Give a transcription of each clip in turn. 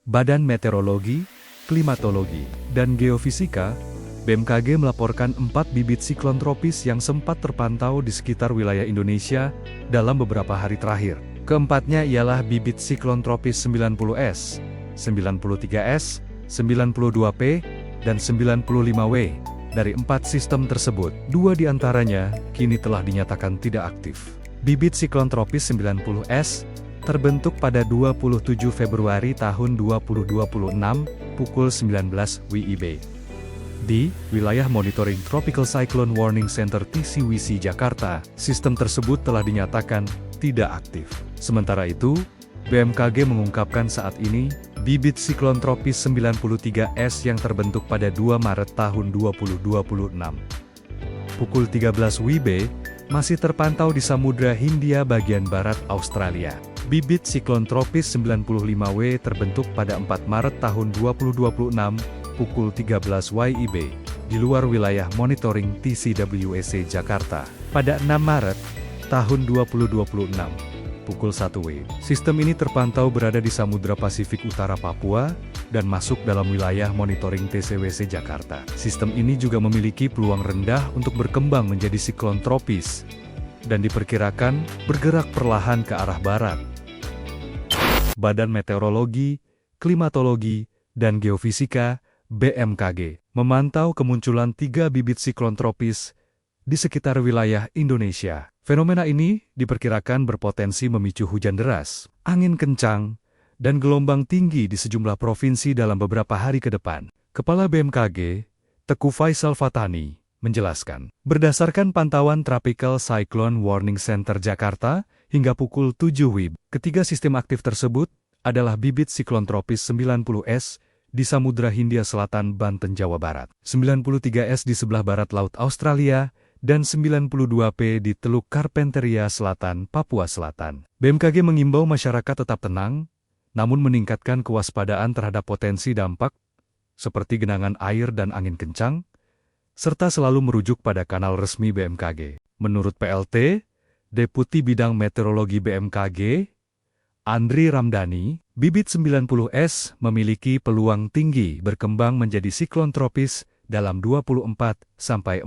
Badan Meteorologi, Klimatologi, dan Geofisika, BMKG melaporkan 4 bibit siklon tropis yang sempat terpantau di sekitar wilayah Indonesia dalam beberapa hari terakhir. Keempatnya ialah bibit siklon tropis 90S, 93S, 92P, dan 95W. Dari 4 sistem tersebut, 2 diantaranya kini telah dinyatakan tidak aktif. Bibit siklon tropis 90S terbentuk pada 27 Februari tahun 2026 pukul 19 WIB. Di wilayah Monitoring Tropical Cyclone Warning Center TCWC Jakarta, sistem tersebut telah dinyatakan tidak aktif. Sementara itu, BMKG mengungkapkan saat ini, bibit siklon tropis 93S yang terbentuk pada 2 Maret tahun 2026. Pukul 13 WIB, masih terpantau di Samudra Hindia bagian barat Australia. Bibit siklon tropis 95W terbentuk pada 4 Maret tahun 2026, pukul 13 WIB, di luar wilayah monitoring TCWC Jakarta. Pada 6 Maret tahun 2026, pukul 1 WIB. Sistem ini terpantau berada di Samudra Pasifik Utara Papua, dan masuk dalam wilayah monitoring TCWC Jakarta. Sistem ini juga memiliki peluang rendah untuk berkembang menjadi siklon tropis, dan diperkirakan bergerak perlahan ke arah barat. Badan Meteorologi, Klimatologi, dan Geofisika, BMKG, memantau kemunculan 3 bibit siklon tropis di sekitar wilayah Indonesia. Fenomena ini diperkirakan berpotensi memicu hujan deras, angin kencang, dan gelombang tinggi di sejumlah provinsi dalam beberapa hari ke depan. Kepala BMKG, Teguh Faisal Fatani, menjelaskan, berdasarkan pantauan Tropical Cyclone Warning Center Jakarta, hingga pukul 7 WIB, ketiga sistem aktif tersebut adalah bibit siklon tropis 90S di Samudra Hindia Selatan, Banten, Jawa Barat, 93S di sebelah barat Laut Australia, dan 92P di Teluk Carpentaria Selatan, Papua Selatan. BMKG mengimbau masyarakat tetap tenang, namun meningkatkan kewaspadaan terhadap potensi dampak, seperti genangan air dan angin kencang, serta selalu merujuk pada kanal resmi BMKG. Menurut PLT, Deputi Bidang Meteorologi BMKG, Andri Ramdhani, bibit 90S memiliki peluang tinggi berkembang menjadi siklon tropis dalam 24-48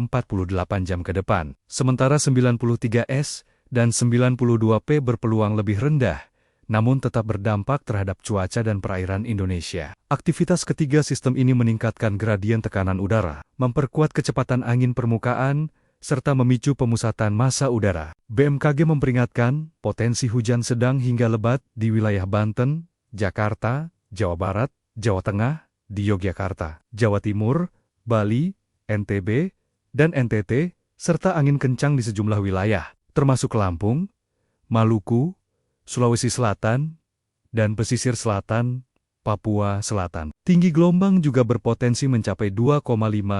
jam ke depan. Sementara 93S dan 92P berpeluang lebih rendah, namun tetap berdampak terhadap cuaca dan perairan Indonesia. Aktivitas ketiga sistem ini meningkatkan gradien tekanan udara, memperkuat kecepatan angin permukaan, serta memicu pemusatan massa udara. BMKG memperingatkan potensi hujan sedang hingga lebat di wilayah Banten, Jakarta, Jawa Barat, Jawa Tengah, di Yogyakarta, Jawa Timur, Bali, NTB, dan NTT, serta angin kencang di sejumlah wilayah, termasuk Lampung, Maluku, Sulawesi Selatan, dan pesisir selatan, Papua Selatan. Tinggi gelombang juga berpotensi mencapai 2,5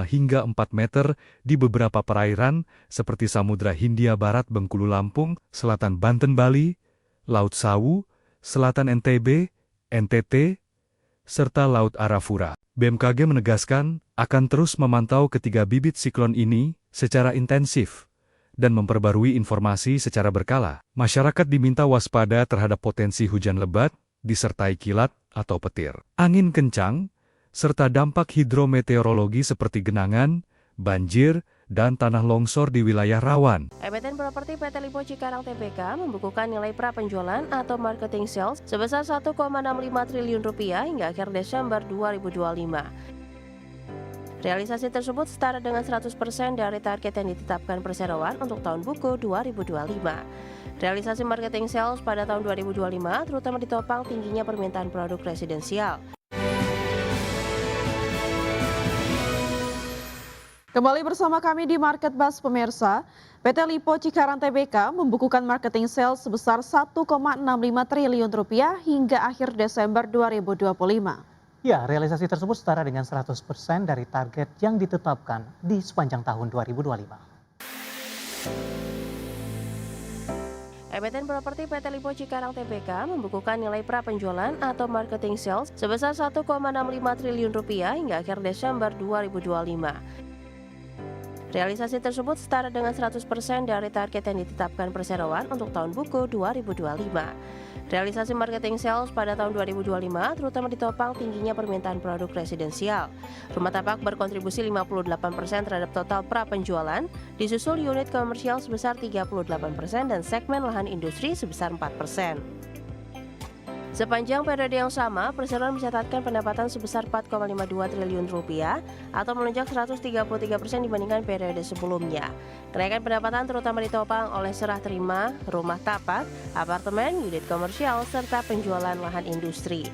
hingga 4 meter di beberapa perairan seperti Samudra Hindia Barat Bengkulu Lampung, Selatan Banten Bali, Laut Sawu, Selatan NTB, NTT, serta Laut Arafura. BMKG menegaskan akan terus memantau ketiga bibit siklon ini secara intensif dan memperbarui informasi secara berkala. Masyarakat diminta waspada terhadap potensi hujan lebat, disertai kilat atau petir, angin kencang, serta dampak hidrometeorologi seperti genangan, banjir, dan tanah longsor di wilayah rawan. Emiten Properti PT Lipo Cikarang Tbk membukukan nilai prapenjualan atau marketing sales sebesar 1,65 triliun rupiah hingga akhir Desember 2025. Realisasi tersebut setara dengan 100% dari target yang ditetapkan perseroan untuk tahun buku 2025. Realisasi marketing sales pada tahun 2025 terutama ditopang tingginya permintaan produk residensial. Kembali bersama kami di Market Buzz pemirsa, PT Lipo Cikarang Tbk membukukan marketing sales sebesar 1,65 triliun rupiah hingga akhir Desember 2025. Ya, realisasi tersebut setara dengan 100% dari target yang ditetapkan di sepanjang tahun 2025. Emiten Properti PT Lipo Cikarang Tbk membukukan nilai prapenjualan atau marketing sales sebesar 1,65 triliun rupiah hingga akhir Desember 2025. Realisasi tersebut setara dengan 100% dari target yang ditetapkan perseroan untuk tahun buku 2025. Realisasi marketing sales pada tahun 2025 terutama ditopang tingginya permintaan produk residensial. Rumah tapak berkontribusi 58% terhadap total prapenjualan, disusul unit komersial sebesar 38% dan segmen lahan industri sebesar 4%. Sepanjang periode yang sama, perseroan mencatatkan pendapatan sebesar 4,52 triliun rupiah atau melonjak 133% dibandingkan periode sebelumnya. Kenaikan pendapatan terutama ditopang oleh serah terima, rumah tapak, apartemen, unit komersial, serta penjualan lahan industri.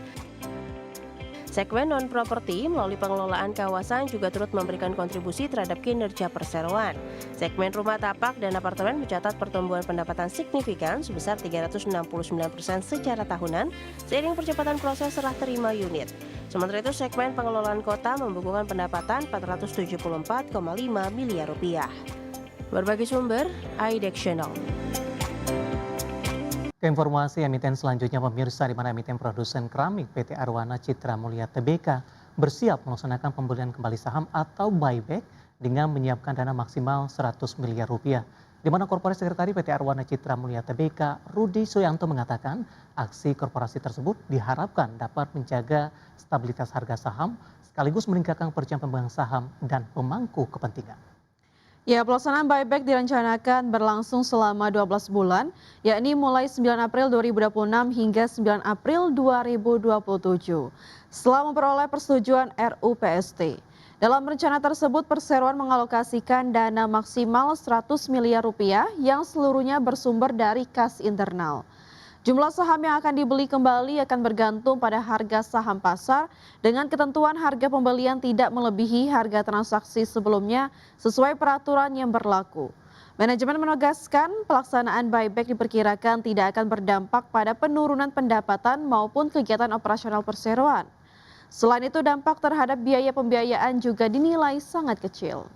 Segmen non-properti melalui pengelolaan kawasan juga turut memberikan kontribusi terhadap kinerja perseroan. Segmen rumah tapak dan apartemen mencatat pertumbuhan pendapatan signifikan sebesar 369% secara tahunan seiring percepatan proses serah terima unit. Sementara itu segmen pengelolaan kota membukukan pendapatan 474,5 miliar rupiah. Berbagai sumber, IDEX Channel. Ke informasi emiten selanjutnya pemirsa, di mana emiten produsen keramik PT Arwana Citra Mulia Tbk bersiap melaksanakan pembelian kembali saham atau buyback dengan menyiapkan dana maksimal 100 miliar rupiah. Di mana Korporasi Sekretari PT Arwana Citra Mulia Tbk Rudi Suyanto mengatakan aksi korporasi tersebut diharapkan dapat menjaga stabilitas harga saham sekaligus meningkatkan kepercayaan pemegang saham dan pemangku kepentingan. Ya, pelaksanaan buyback direncanakan berlangsung selama 12 bulan, yakni mulai 9 April 2026 hingga 9 April 2027. Setelah memperoleh persetujuan RUPST. Dalam rencana tersebut, perseroan mengalokasikan dana maksimal 100 miliar rupiah yang seluruhnya bersumber dari kas internal. Jumlah saham yang akan dibeli kembali akan bergantung pada harga saham pasar dengan ketentuan harga pembelian tidak melebihi harga transaksi sebelumnya sesuai peraturan yang berlaku. Manajemen menegaskan pelaksanaan buyback diperkirakan tidak akan berdampak pada penurunan pendapatan maupun kegiatan operasional perseroan. Selain itu, dampak terhadap biaya pembiayaan juga dinilai sangat kecil.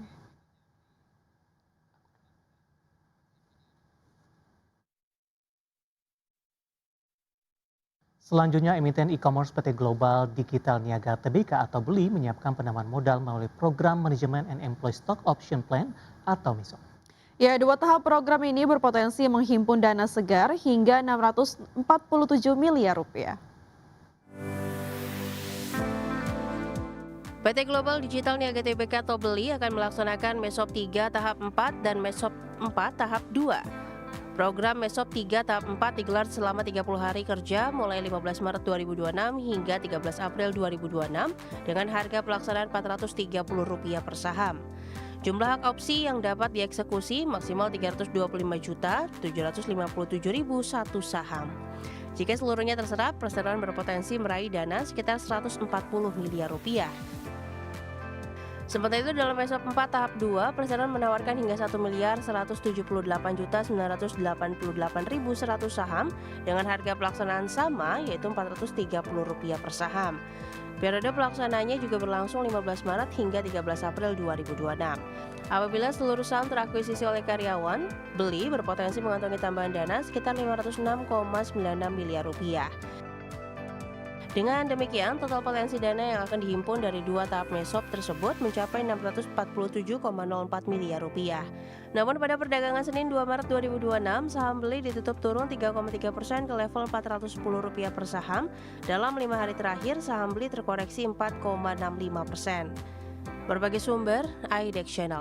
Selanjutnya, emiten e-commerce PT Global Digital Niaga Tbk atau BELI menyiapkan penambahan modal melalui program Management and Employee Stock Option Plan atau MISO. Ya, 2 tahap program ini berpotensi menghimpun dana segar hingga 647 miliar rupiah. PT Global Digital Niaga Tbk atau BELI akan melaksanakan MESOP 3 tahap 4 dan MESOP 4 tahap 2. Program MESOP 3 tahap 4 digelar selama 30 hari kerja mulai 15 Maret 2026 hingga 13 April 2026 dengan harga pelaksanaan Rp430 per saham. Jumlah hak opsi yang dapat dieksekusi maksimal 325.757.001 saham. Jika seluruhnya terserap, perseroan berpotensi meraih dana sekitar 140 miliar rupiah. Sementara itu dalam MESOP 4 tahap 2, perseroan menawarkan hingga 1.178.988.100 saham dengan harga pelaksanaan sama yaitu Rp430 per saham. Periode pelaksananya juga berlangsung 15 Maret hingga 13 April 2026. Apabila seluruh saham terakuisisi oleh karyawan, BELI berpotensi mengantongi tambahan dana sekitar 506,96 miliar rupiah. Dengan demikian, total potensi dana yang akan dihimpun dari 2 tahap MESOP tersebut mencapai 647,04 miliar rupiah. Namun pada perdagangan Senin 2 Maret 2026, saham BELI ditutup turun 3,3% ke level Rp410 per saham. Dalam 5 hari terakhir, saham BELI terkoreksi 4,65%. Berbagai sumber, IDEX Channel.